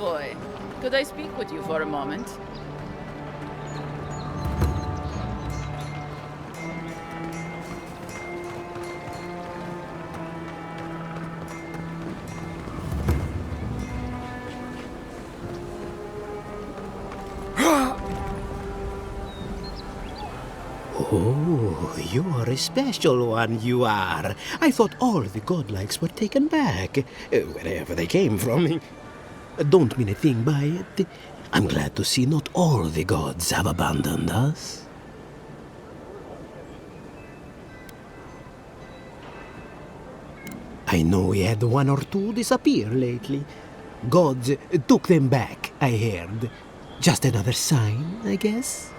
envoy. Could I speak with you for a moment? Oh, you are a special one, you are. I thought all the godlikes were taken back, wherever they came from. Don't mean a thing by it. I'm glad to see not all the gods have abandoned us. I know we had one or two disappear lately. Gods took them back, I heard. Just another sign, I guess?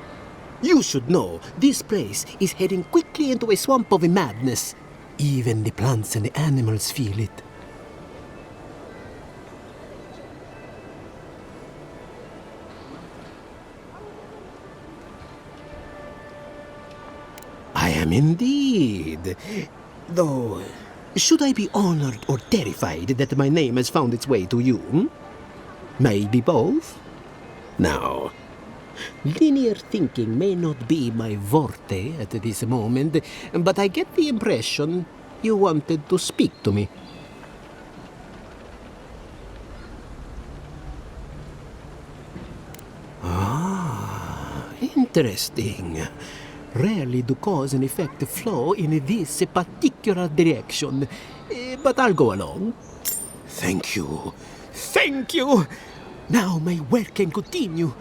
You should know, this place is heading quickly into a swamp of madness. Even the plants and the animals feel it. I am indeed. Though, should I be honored or terrified that my name has found its way to you? Maybe both? Now, linear thinking may not be my forte at this moment, but I get the impression you wanted to speak to me. Ah, interesting. Rarely do cause and effect flow in this particular direction, but I'll go along. Thank you. Thank you! Now my work can continue.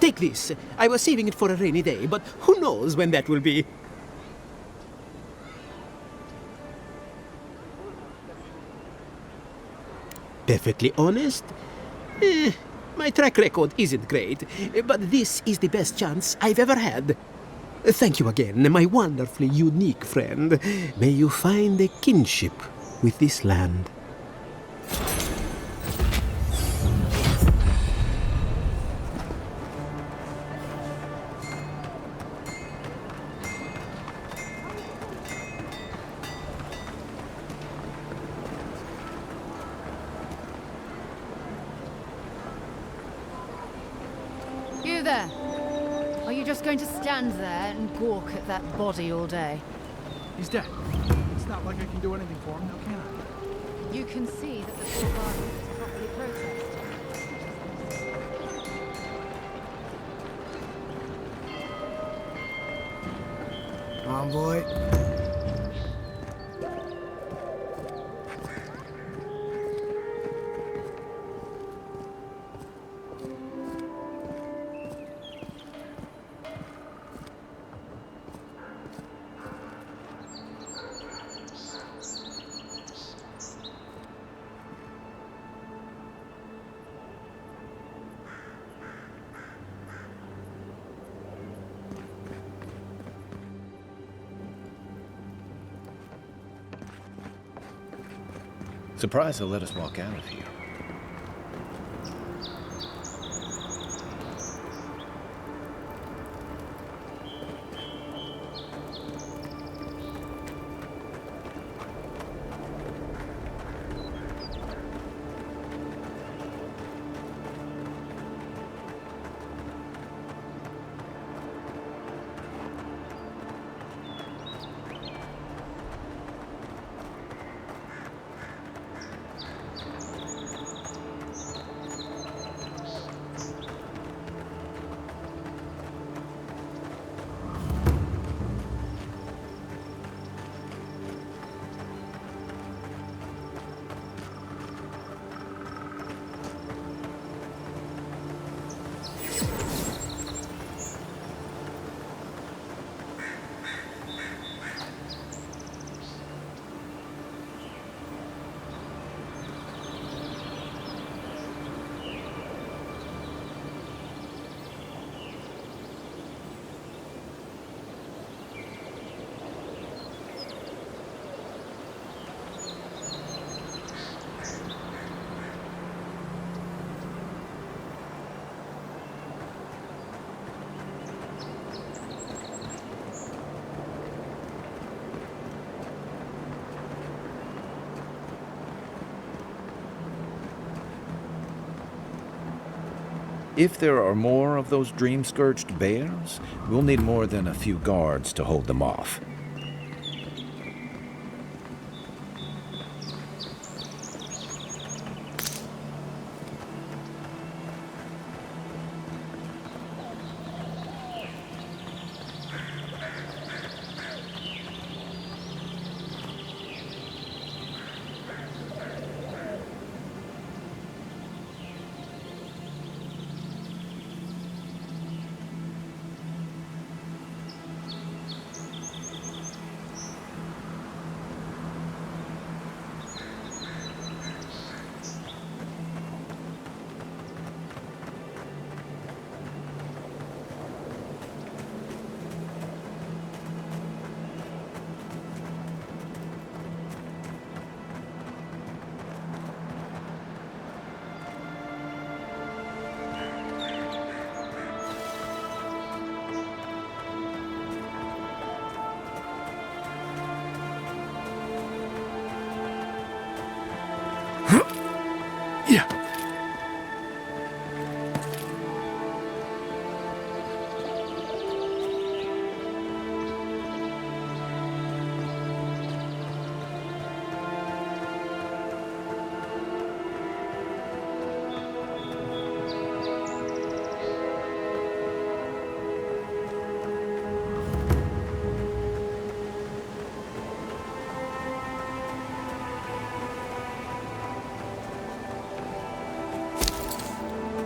Take this. I was saving it for a rainy day, but who knows when that will be. Perfectly honest, my track record isn't great, but this is the best chance I've ever had. Thank you again, my wonderfully unique friend. May you find a kinship with this land. You there? Are you just going to stand there and gawk at that body all day? He's dead. It's not like I can do anything for him, now can I? You can see that the full body is properly processed. Envoy. Surprised they'll let us walk out of here. If there are more of those dream-scourged bears, we'll need more than a few guards to hold them off.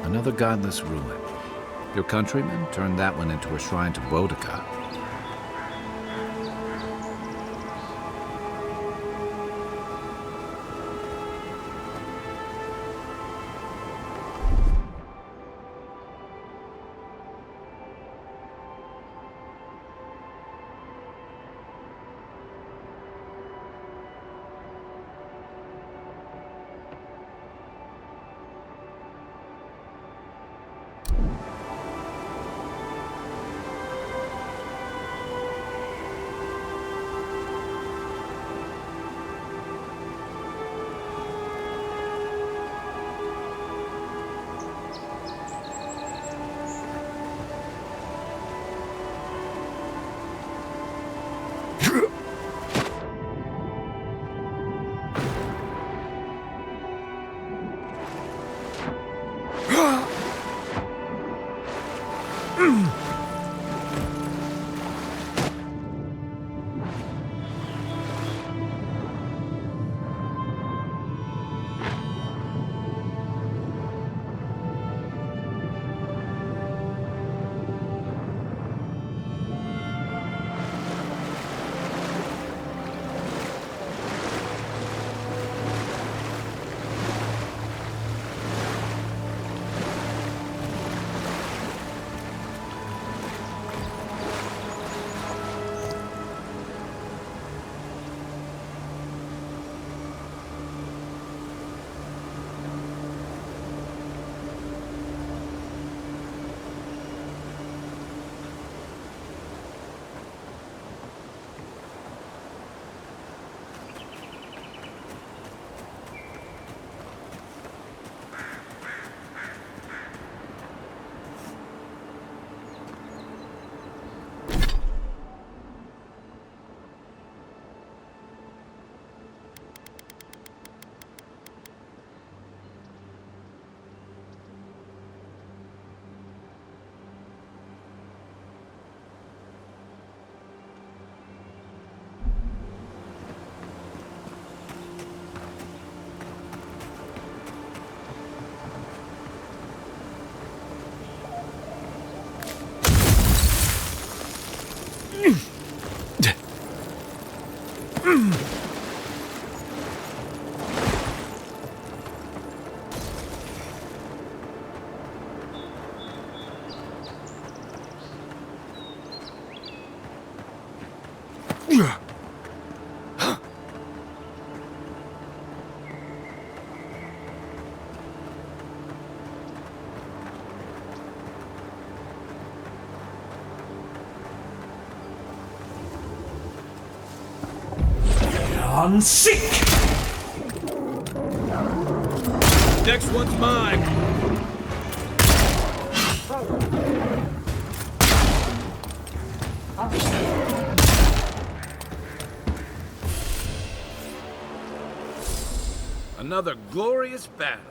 Another godless ruin. Your countrymen turned that one into a shrine to Boudica. On sick! Next one's mine! Another glorious battle.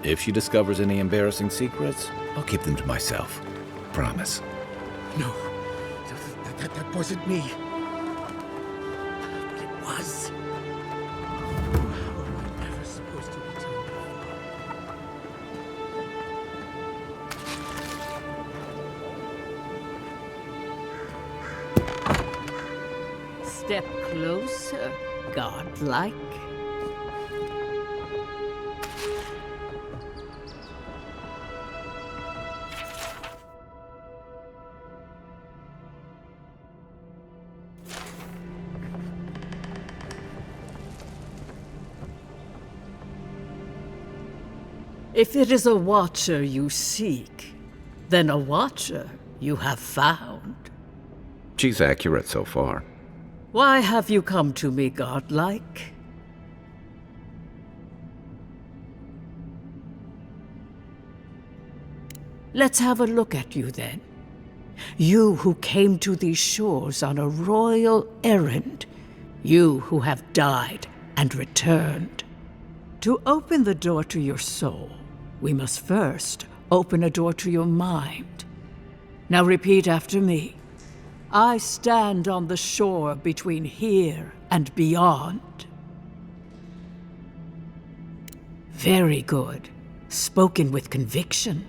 If she discovers any embarrassing secrets, I'll keep them to myself. Promise. No, that wasn't me. But it was. How am I ever supposed to return? Step closer, godlike. If it is a watcher you seek, then a watcher you have found. She's accurate so far. Why have you come to me, godlike? Let's have a look at you then. You who came to these shores on a royal errand. You who have died and returned. To open the door to your soul, we must first open a door to your mind. Now repeat after me. I stand on the shore between here and beyond. Very good. Spoken with conviction.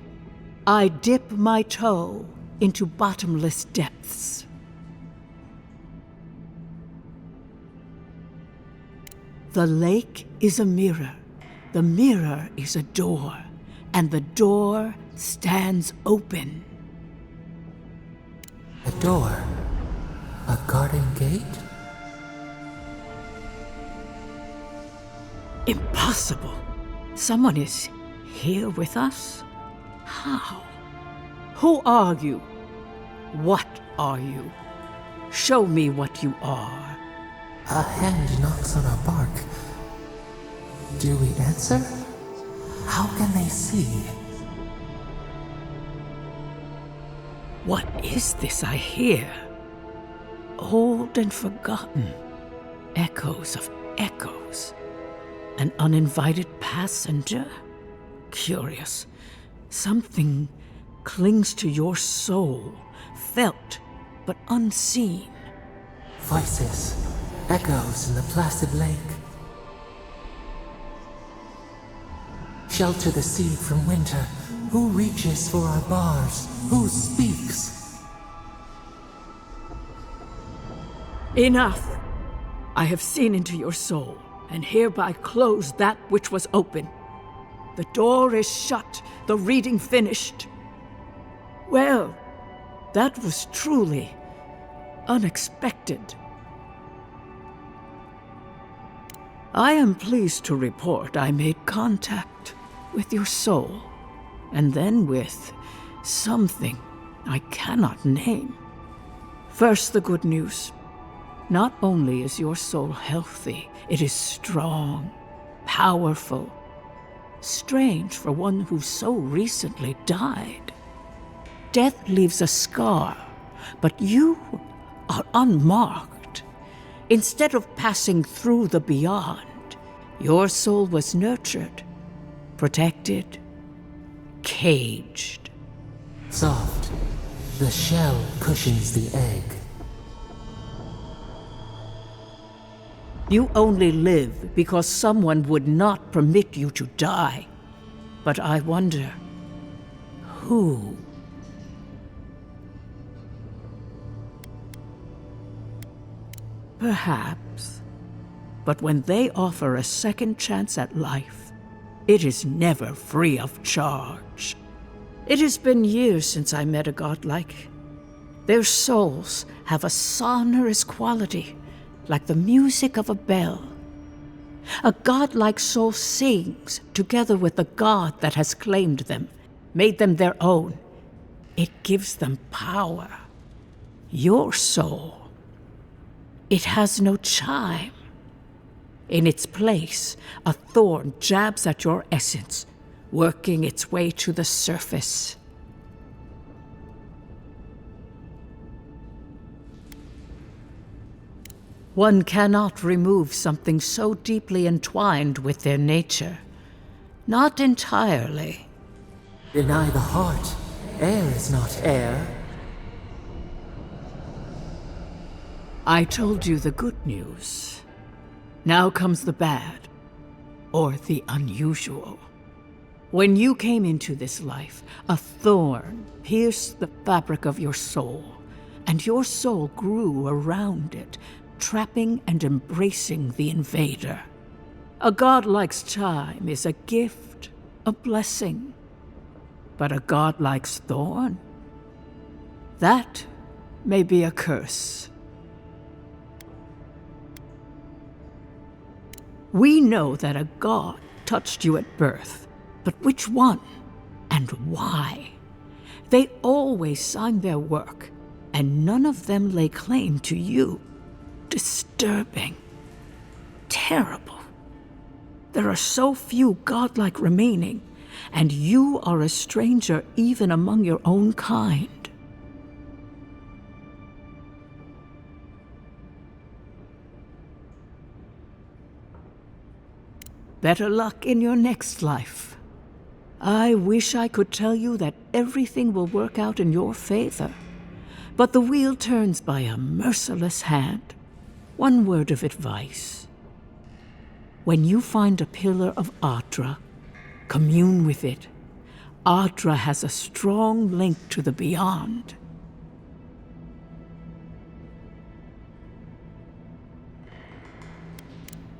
I dip my toe into bottomless depths. The lake is a mirror. The mirror is a door. And the door stands open. A door? A garden gate? Impossible. Someone is here with us? How? Who are you? What are you? Show me what you are. A hand knocks on our bark. Do we answer? How can they see? What is this I hear? Old and forgotten. Echoes of echoes. An uninvited passenger? Curious. Something clings to your soul, felt but unseen. Voices, echoes in the placid lake. Shelter the sea from winter. Who reaches for our bars? Who speaks? Enough! I have seen into your soul, and hereby close that which was open. The door is shut, the reading finished. Well, that was truly unexpected. I am pleased to report I made contact with your soul, and then with something I cannot name. First, the good news. Not only is your soul healthy, it is strong, powerful. Strange for one who so recently died. Death leaves a scar, but you are unmarked. Instead of passing through the beyond, Your soul was nurtured, protected, caged. Soft. The shell cushions the egg. You only live because someone would not permit you to die. But I wonder, who? Perhaps. But when they offer a second chance at life, it is never free of charge. It has been years since I met a godlike. Their souls have a sonorous quality, like the music of a bell. A godlike soul sings together with the god that has claimed them, made them their own. It gives them power. Your soul, it has no chime. In its place, a thorn jabs at your essence, working its way to the surface. One cannot remove something so deeply entwined with their nature. Not entirely. Deny the heart. Air is not air. I told you the good news. Now comes the bad, or the unusual. When you came into this life, a thorn pierced the fabric of your soul, and your soul grew around it, trapping and embracing the invader. A godlike's chime is a gift, a blessing. But a godlike's thorn? That may be a curse. We know that a god touched you at birth, but which one and why? They always signed their work, and none of them lay claim to you. Disturbing. Terrible. There are so few godlike remaining, and you are a stranger even among your own kind. Better luck in your next life. I wish I could tell you that everything will work out in your favor, but the wheel turns by a merciless hand. One word of advice. When you find a pillar of Atra, commune with it. Atra has a strong link to the beyond.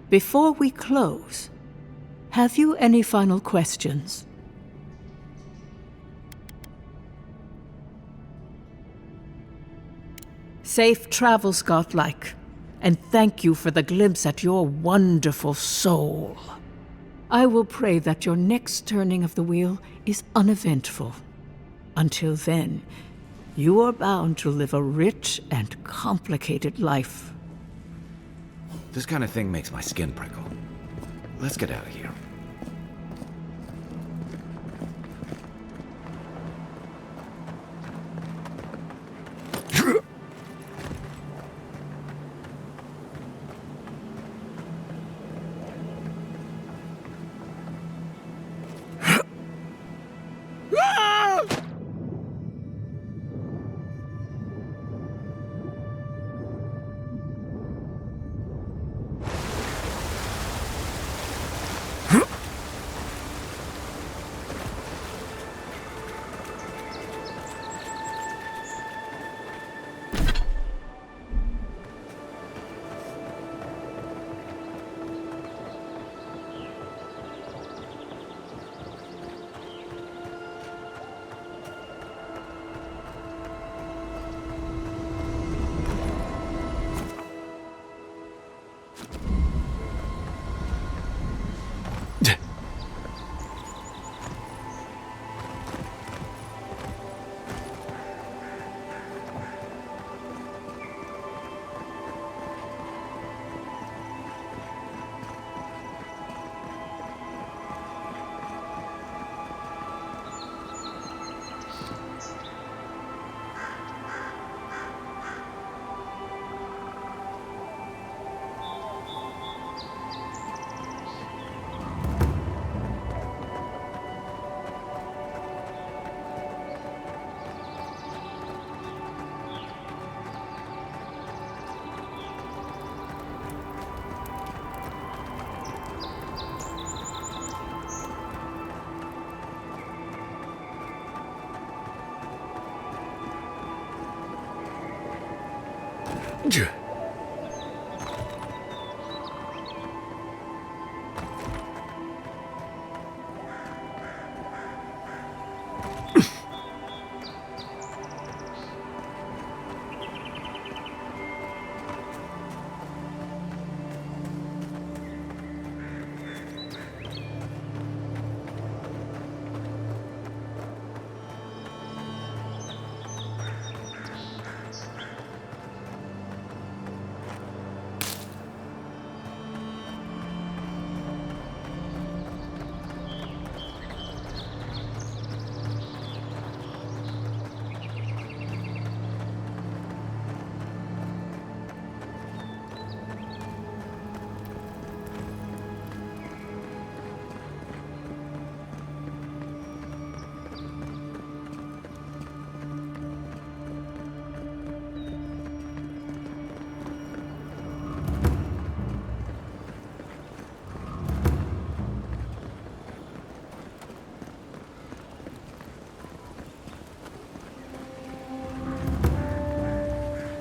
Before we close, have you any final questions? Safe travels, godlike, and thank you for the glimpse at your wonderful soul. I will pray that your next turning of the wheel is uneventful. Until then, you are bound to live a rich and complicated life. This kind of thing makes my skin prickle. Let's get out of here.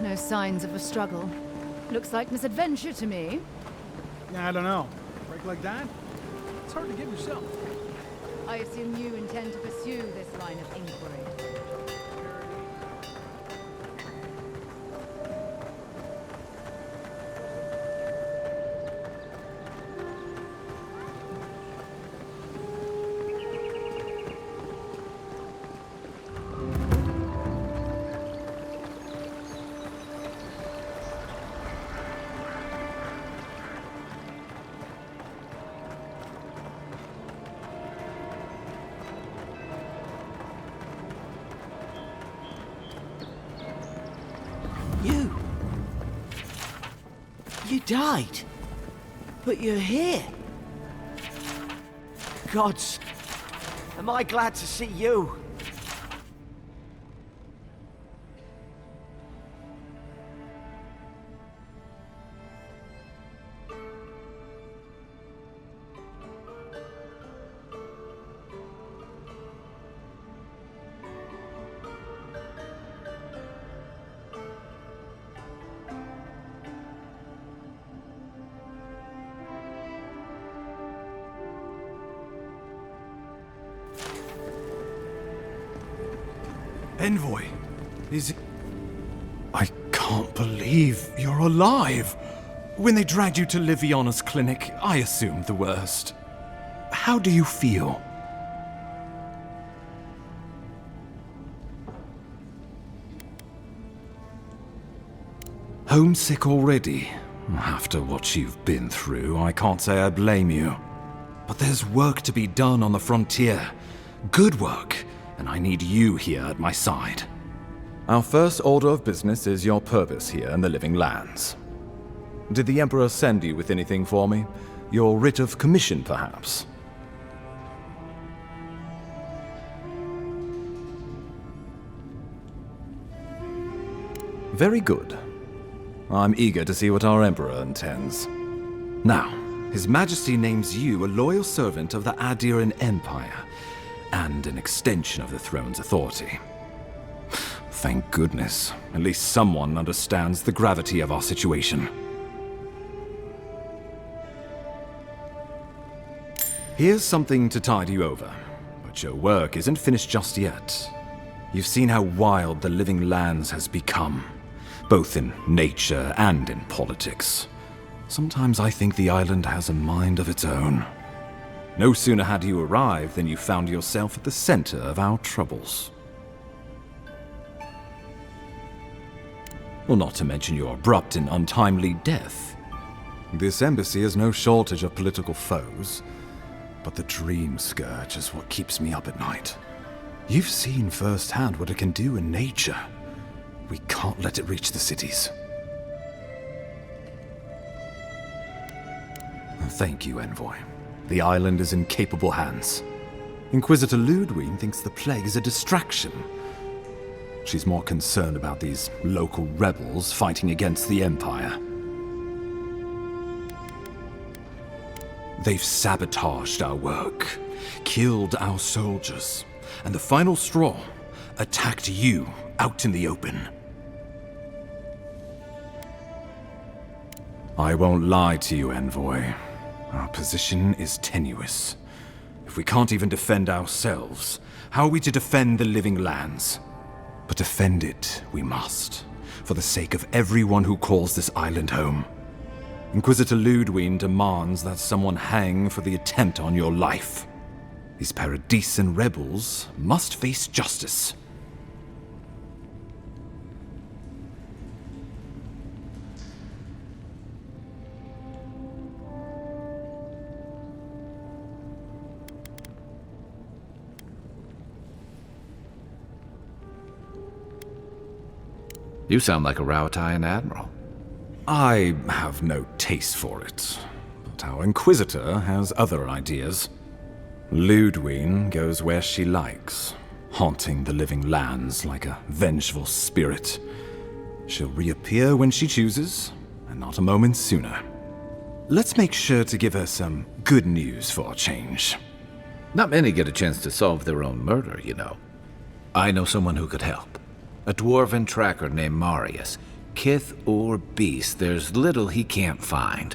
No signs of a struggle. Looks like misadventure to me. Yeah, I don't know. Break like that? It's hard to give yourself. I assume you intend to pursue this line of inquiry. You died. But you're here. Gods, am I glad to see you. Envoy, is it... I can't believe you're alive. When they dragged you to Liviana's clinic, I assumed the worst. How do you feel? Homesick already? After what you've been through, I can't say I blame you. But there's work to be done on the frontier. Good work. And I need you here at my side. Our first order of business is your purpose here in the Living Lands. Did the Emperor send you with anything for me? Your writ of commission, perhaps? Very good. I'm eager to see what our Emperor intends. Now, His Majesty names you a loyal servant of the Adiran Empire, and an extension of the throne's authority. Thank goodness. At least someone understands the gravity of our situation. Here's something to tide you over, but your work isn't finished just yet. You've seen how wild the Living Lands has become, both in nature and in politics. Sometimes I think the island has a mind of its own. No sooner had you arrived than you found yourself at the center of our troubles. Well, not to mention your abrupt and untimely death. This embassy has no shortage of political foes, but the Dream Scourge is what keeps me up at night. You've seen firsthand what it can do in nature. We can't let it reach the cities. Thank you, Envoy. The island is in capable hands. Inquisitor Ludwig thinks the plague is a distraction. She's more concerned about these local rebels fighting against the Empire. They've sabotaged our work, killed our soldiers, and the final straw, attacked you out in the open. I won't lie to you, Envoy. Our position is tenuous. If we can't even defend ourselves, how are we to defend the living lands? But defend it we must, for the sake of everyone who calls this island home. Inquisitor Ludwine demands that someone hang for the attempt on your life. These Paradisen rebels must face justice. You sound like a Rauataian admiral. I have no taste for it, but our Inquisitor has other ideas. Ludwine goes where she likes, haunting the living lands like a vengeful spirit. She'll reappear when she chooses, and not a moment sooner. Let's make sure to give her some good news for a change. Not many get a chance to solve their own murder, you know. I know someone who could help. A dwarven tracker named Marius. Kith or beast, there's little he can't find.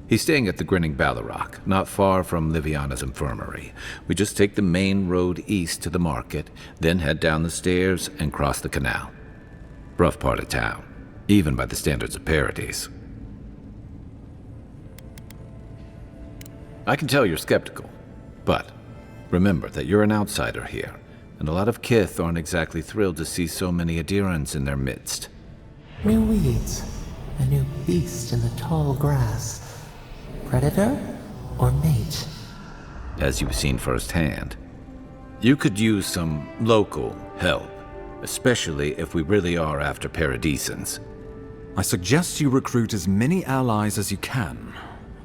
He's staying at the Grinning Ballarrock, not far from Liviana's infirmary. We just take the main road east to the market, then head down the stairs and cross the canal. Rough part of town, even by the standards of Paradise. I can tell you're skeptical, but remember that you're an outsider here, and a lot of Kith aren't exactly thrilled to see so many Adirans in their midst. New weeds, a new beast in the tall grass. Predator or mate? As you've seen firsthand. You could use some local help, especially if we really are after Paradisans. I suggest you recruit as many allies as you can,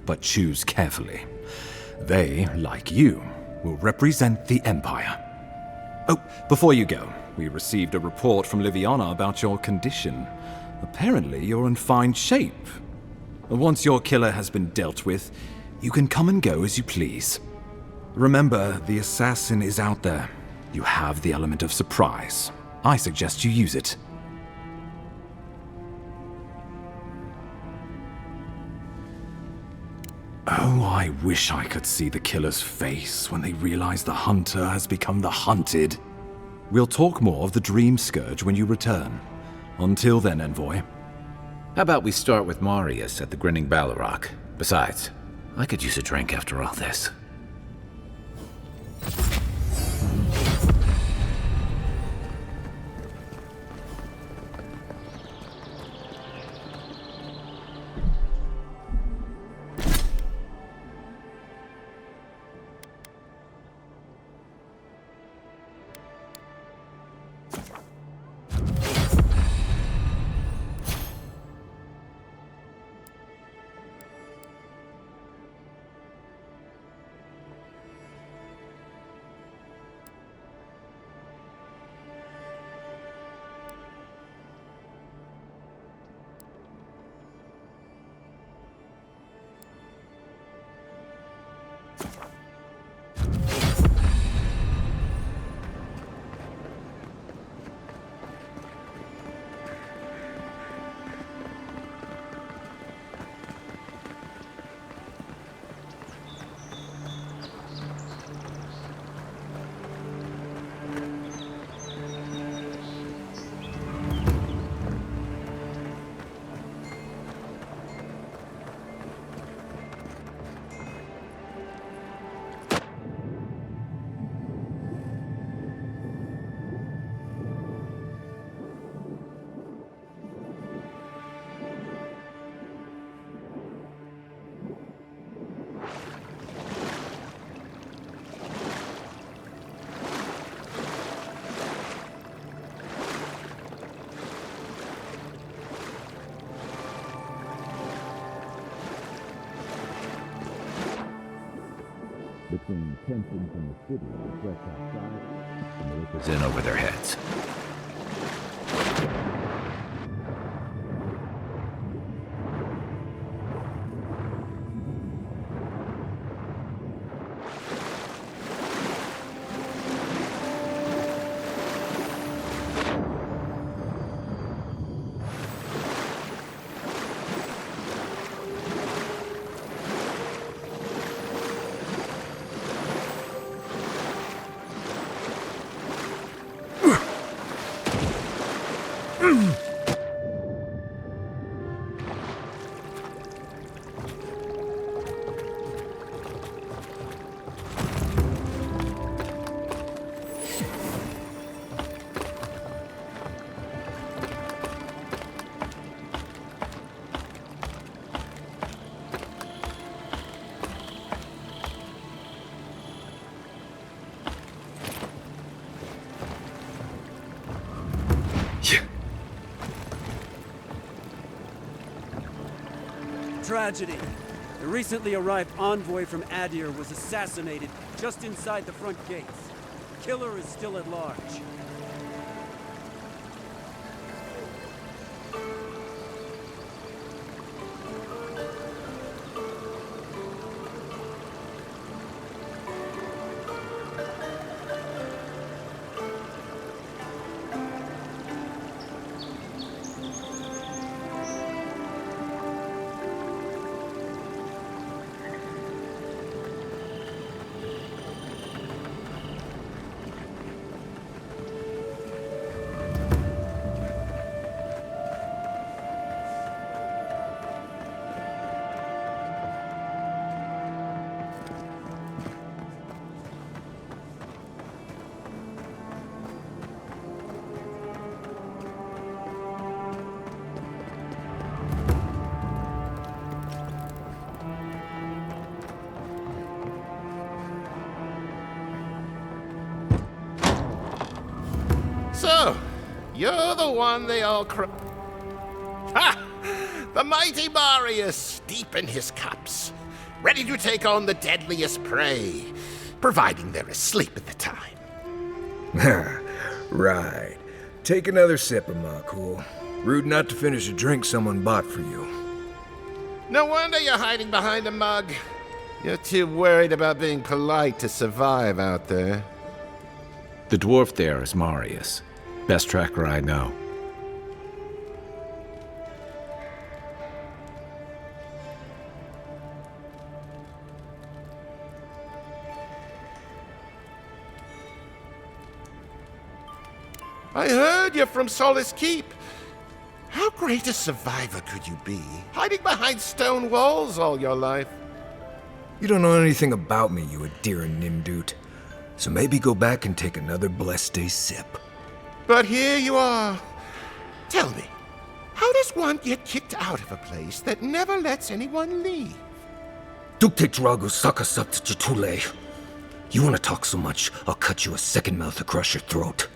but choose carefully. They, like you, will represent the Empire. Oh, before you go, we received a report from Liviana about your condition. Apparently, you're in fine shape. Once your killer has been dealt with, you can come and go as you please. Remember, the assassin is out there. You have the element of surprise. I suggest you use it. Oh, I wish I could see the killer's face when they realize the hunter has become the hunted. We'll talk more of the Dream Scourge when you return. Until then, Envoy. How about we start with Marius at the Grinning Ballarrock? Besides, I could use a drink after all this. Between tensions in the city and threats outside, the move is in over their heads. Tragedy. The recently arrived envoy from Adir was assassinated just inside the front gates. The killer is still at large. So, you're the one they all Ha! The mighty Marius, deep in his cups, ready to take on the deadliest prey, providing they're asleep at the time. Right. Take another sip of my cool. Rude not to finish a drink someone bought for you. No wonder you're hiding behind a mug. You're too worried about being polite to survive out there. The dwarf there is Marius. Best tracker I know. I heard you're from Solace Keep. How great a survivor could you be, hiding behind stone walls all your life? You don't know anything about me, you Adiran Nimdut. So maybe go back and take another blessed day sip. But here you are. Tell me, how does one get kicked out of a place that never lets anyone leave? Dukte Drago Sakasapt Jatule. You want to talk so much, I'll cut you a second mouth across your throat.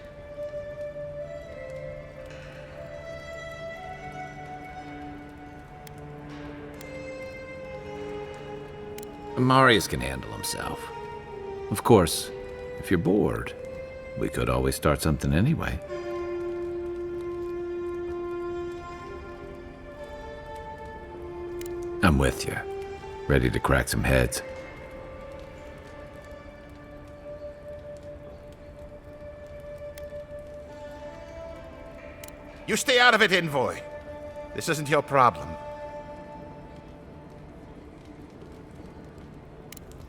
Marius can handle himself. Of course, if you're bored, we could always start something anyway. I'm with you, ready to crack some heads. You stay out of it, Envoy. This isn't your problem.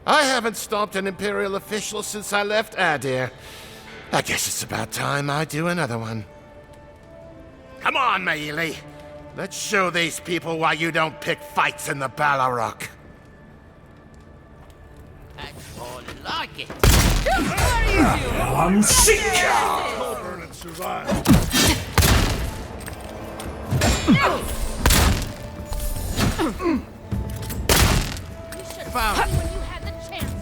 I haven't stopped an Imperial official since I left Adir. I guess it's about time I do another one. Come on, Maili. Let's show these people why you don't pick fights in the Ballarok. I like it. I'm sick! Burn and survive. Found. When you had the chance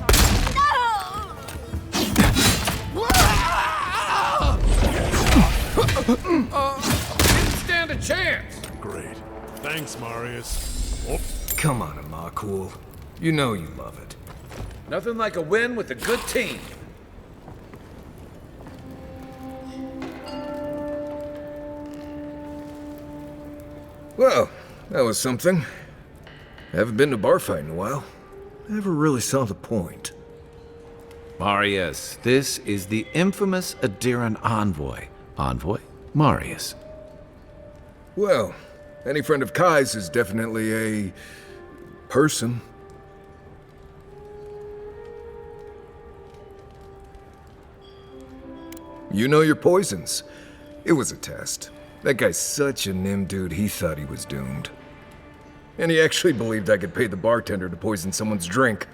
Didn't stand a chance. Great. Thanks, Marius. Oh. Come on, Amakul. You know you love it. Nothing like a win with a good team. Well, that was something. I haven't been to bar fight in a while. Never really saw the point. Marius, this is the infamous Adiran envoy. Envoy? Marius. Well, any friend of Kai's is definitely a... person. You know your poisons. It was a test. That guy's such a nim dude, he thought he was doomed. And he actually believed I could pay the bartender to poison someone's drink.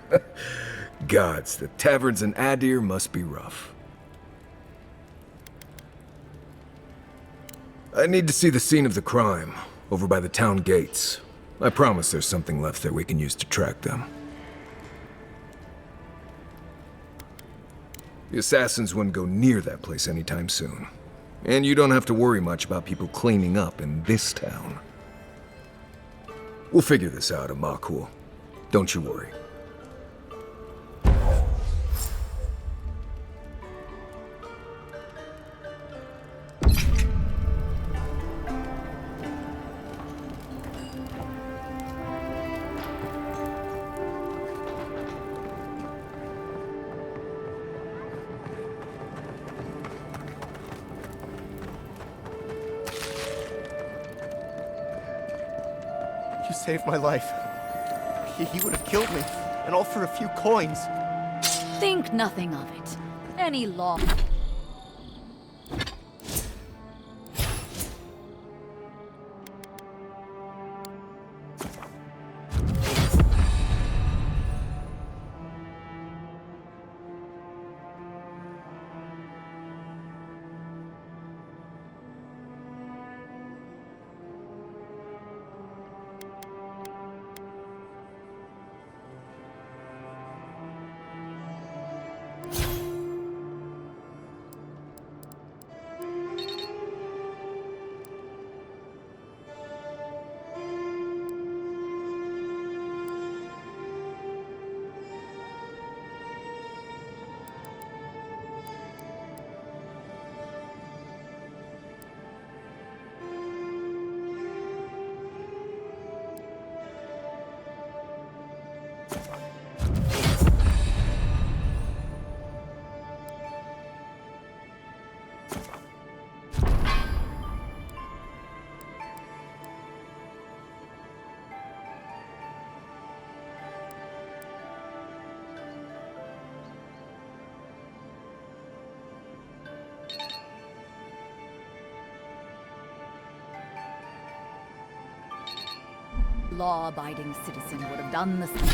Gods, the taverns in Adir must be rough. I need to see the scene of the crime, over by the town gates. I promise there's something left there we can use to track them. The assassins wouldn't go near that place anytime soon. And you don't have to worry much about people cleaning up in this town. We'll figure this out, Amakul. Don't you worry. You saved my life. He would have killed me, and all for a few coins. Think nothing of it. Any law. Law-abiding citizen would have done the same.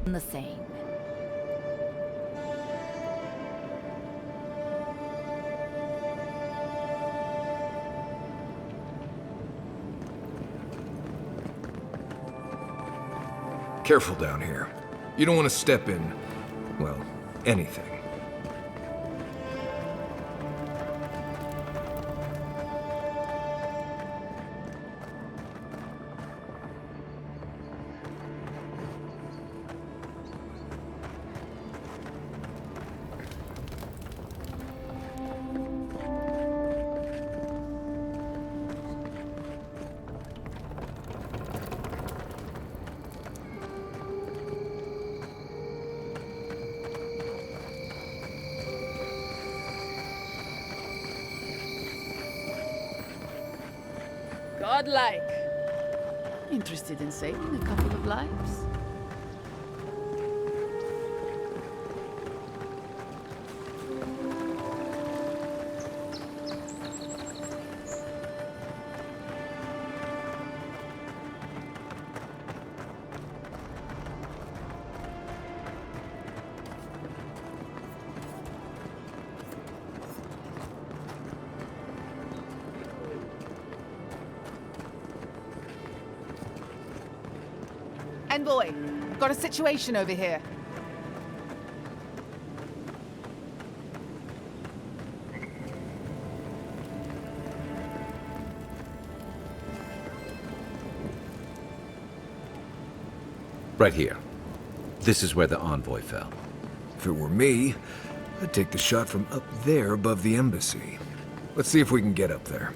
The same. Careful down here. You don't want to step in, well, anything. Godlike. Interested in saving a couple of lives? Envoy, got a situation over here. Right here. This is where the envoy fell. If it were me, I'd take the shot from up there above the embassy. Let's see if we can get up there.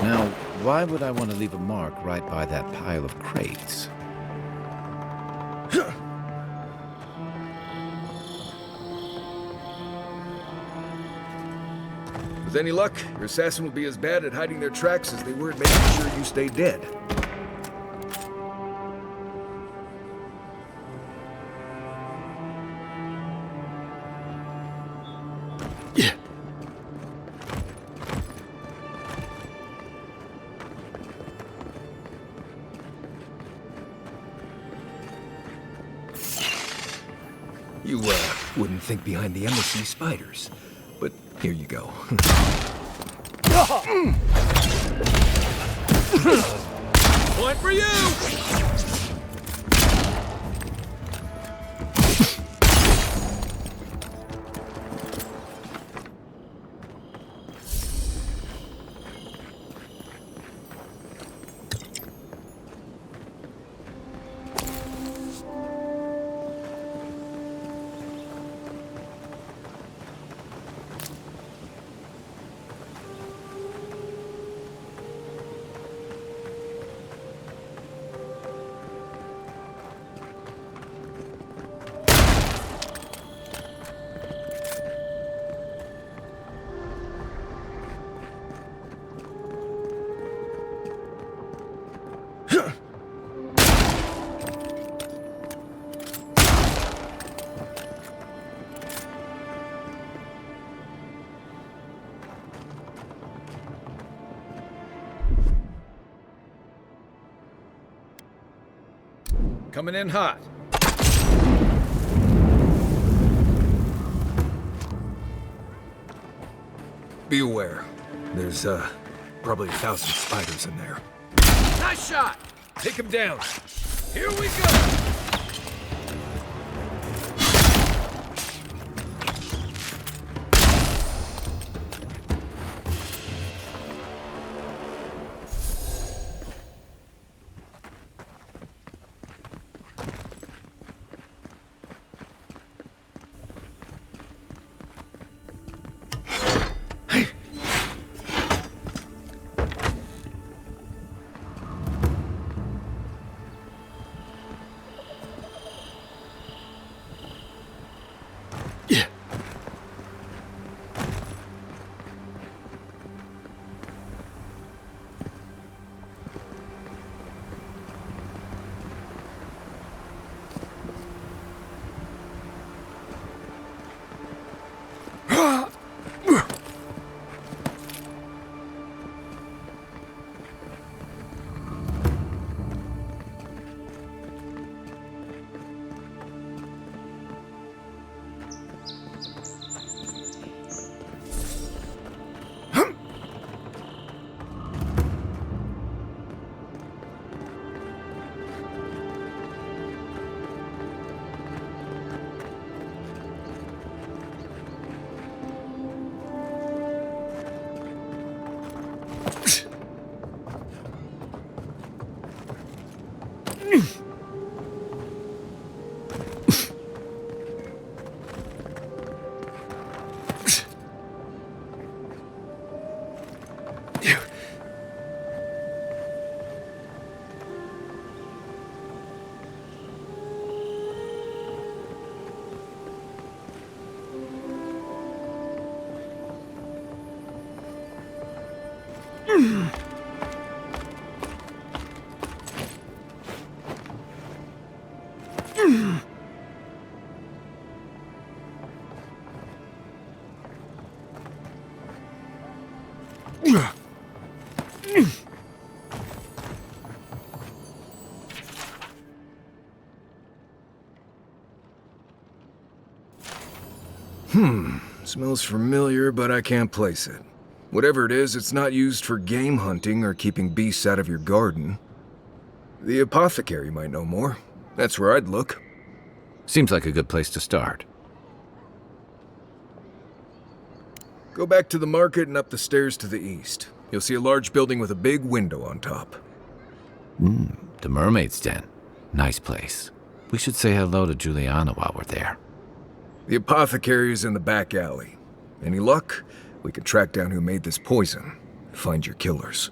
Now, why would I want to leave a mark right by that pile of crates? With any luck, your assassin will be as bad at hiding their tracks as they were at making sure you stay dead. You, wouldn't think behind the embassy spiders, but here you go. Point for you! Coming in hot. Be aware. There's, probably 1,000 spiders in there. Nice shot! Take him down. Here we go! Smells familiar, but I can't place it. Whatever it is, it's not used for game hunting or keeping beasts out of your garden. The apothecary might know more. That's where I'd look. Seems like a good place to start. Go back to the market and up the stairs to the east. You'll see a large building with a big window on top. The Mermaid's Den. Nice place. We should say hello to Juliana while we're there. The apothecary is in the back alley. Any luck? We can track down who made this poison. Find your killers.